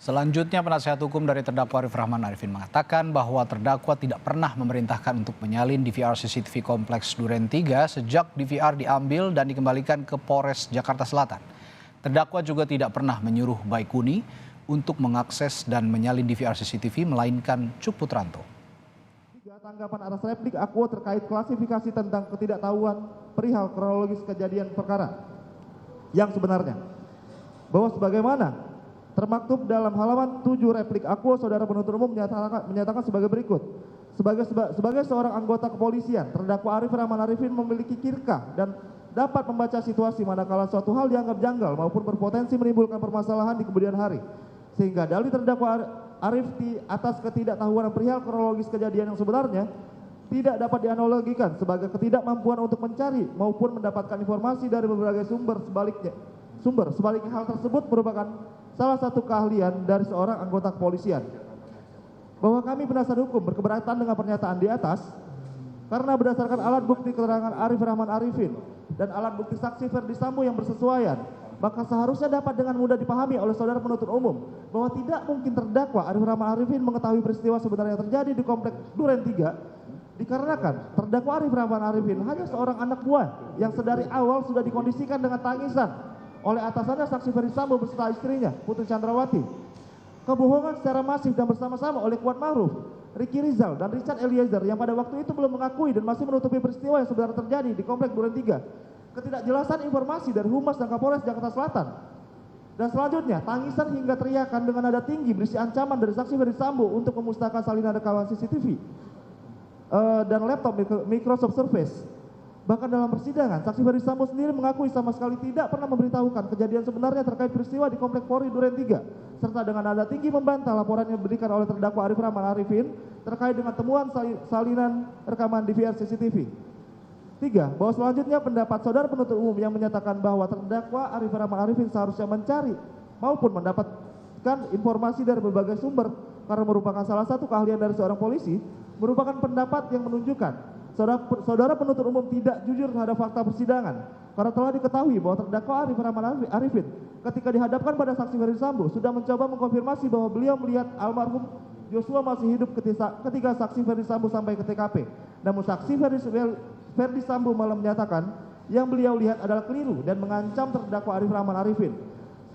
Selanjutnya, penasihat hukum dari terdakwa Arif Rahman Arifin mengatakan bahwa terdakwa tidak pernah memerintahkan untuk menyalin DVR CCTV Kompleks Duren 3 sejak DVR diambil dan dikembalikan ke Polres Jakarta Selatan. Terdakwa juga tidak pernah menyuruh Baikuni untuk mengakses dan menyalin DVR CCTV, melainkan Cuk Putranto. Tanggapan atas replik Akwo terkait klasifikasi tentang ketidaktahuan perihal kronologis kejadian perkara yang sebenarnya, bahwa sebagaimana termaktub dalam halaman 7 replik Akwo, saudara penuntut umum menyatakan sebagai berikut. Sebagai seorang anggota kepolisian, terdakwa Arif Rahman Arifin memiliki kirkah dan dapat membaca situasi manakala suatu hal dianggap janggal maupun berpotensi menimbulkan permasalahan di kemudian hari. Sehingga dalil terdakwa Arif di atas ketidaktahuan perihal kronologis kejadian yang sebenarnya tidak dapat dianalogikan sebagai ketidakmampuan untuk mencari maupun mendapatkan informasi dari berbagai sumber. Sebaliknya hal tersebut merupakan salah satu keahlian dari seorang anggota kepolisian. Bahwa kami penasihat hukum berkeberatan dengan pernyataan di atas karena berdasarkan alat bukti keterangan Arif Rahman Arifin dan alat bukti saksi Ferdi Sambo yang bersesuaian, maka seharusnya dapat dengan mudah dipahami oleh saudara penuntut umum bahwa tidak mungkin terdakwa Arif Rahman Arifin mengetahui peristiwa sebenarnya terjadi di Kompleks Duren 3 dikarenakan terdakwa Arif Rahman Arifin hanya seorang anak buah yang sedari awal sudah dikondisikan dengan tangisan oleh atasannya saksi Ferdi Sambo beserta istrinya Putri Chandrawati. Kebohongan secara masif dan bersama-sama oleh Kuat Ma'ruf, Ricky Rizal dan Richard Eliezer yang pada waktu itu belum mengakui dan masih menutupi peristiwa yang sebenarnya terjadi di Kompleks Duren 3. Ketidakjelasan informasi dari Humas dan Kapolres Jakarta Selatan. Dan selanjutnya, tangisan hingga teriakan dengan nada tinggi berisi ancaman dari saksi Ferdi Sambo untuk memusnahkan salinan rekaman CCTV dan laptop Microsoft Surface. Bahkan dalam persidangan, saksi Ferdi Sambo sendiri mengakui sama sekali tidak pernah memberitahukan kejadian sebenarnya terkait peristiwa di Kompleks Polri Duren 3, serta dengan nada tinggi membantah laporan yang diberikan oleh terdakwa Arif Rahman Arifin terkait dengan temuan salinan rekaman DVR CCTV. 3. Bahwa selanjutnya pendapat saudara penuntut umum yang menyatakan bahwa terdakwa Arif Rahman Arifin seharusnya mencari maupun mendapatkan informasi dari berbagai sumber karena merupakan salah satu keahlian dari seorang polisi, merupakan pendapat yang menunjukkan saudara penuntut umum tidak jujur terhadap fakta persidangan karena telah diketahui bahwa terdakwa Arif Rahman Arifin ketika dihadapkan pada saksi Ferdi Sambo sudah mencoba mengkonfirmasi bahwa beliau melihat almarhum Joshua masih hidup ketika saksi Ferdi Sambo sampai ke TKP. Namun saksi Ferdi Sambo malah menyatakan yang beliau lihat adalah keliru dan mengancam terdakwa Arif Rahman Arifin.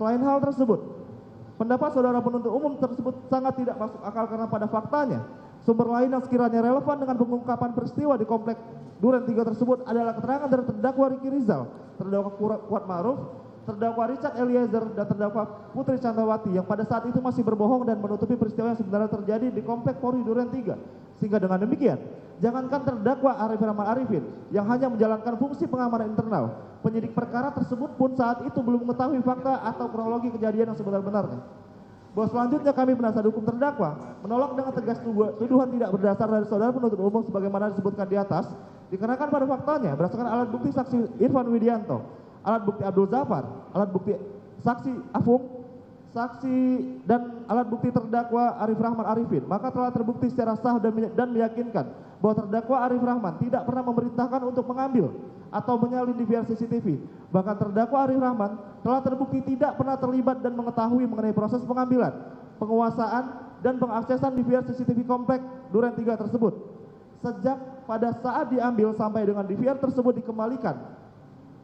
Selain hal tersebut, pendapat saudara penuntut umum tersebut sangat tidak masuk akal karena pada faktanya sumber lain yang sekiranya relevan dengan pengungkapan peristiwa di Kompleks Duren 3 tersebut adalah keterangan dari terdakwa Ricky Rizal, terdakwa Kuat Ma'ruf, terdakwa Richard Eliezer dan terdakwa Putri Chandrawati yang pada saat itu masih berbohong dan menutupi peristiwa yang sebenarnya terjadi di Kompleks Polri Duren 3. Sehingga dengan demikian, jangankan terdakwa Arif Rahman Arifin yang hanya menjalankan fungsi pengamanan internal, penyidik perkara tersebut pun saat itu belum mengetahui fakta atau kronologi kejadian yang sebenar-benarnya. Bahwa selanjutnya kami penasihat hukum terdakwa menolak dengan tegas tuduhan tidak berdasar dari saudara penuntut umum sebagaimana disebutkan di atas, dikarenakan pada faktanya berdasarkan alat bukti saksi Irfan Widianto, alat bukti Abdul Zafar, alat bukti saksi Afung, saksi dan alat bukti terdakwa Arif Rahman Arifin, maka telah terbukti secara sah dan meyakinkan bahwa terdakwa Arif Rahman tidak pernah memerintahkan untuk mengambil atau menyalin DVR CCTV. Bahkan terdakwa Arif Rahman telah terbukti tidak pernah terlibat dan mengetahui mengenai proses pengambilan, penguasaan dan pengaksesan DVR CCTV Kompleks Duren 3 tersebut. Sejak pada saat diambil sampai dengan DVR tersebut dikembalikan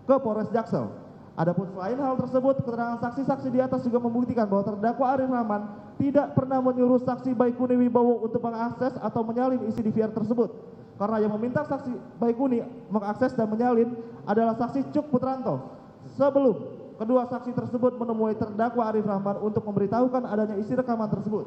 ke Polres Jaksel. Adapun selain hal tersebut, keterangan saksi-saksi di atas juga membuktikan bahwa terdakwa Arif Rahman tidak pernah menyuruh saksi Baikuni Wibowo untuk mengakses atau menyalin isi DVR tersebut. Karena yang meminta saksi Baikuni mengakses dan menyalin adalah saksi Cuk Putranto. Sebelum kedua saksi tersebut menemui terdakwa Arif Rahman untuk memberitahukan adanya isi rekaman tersebut.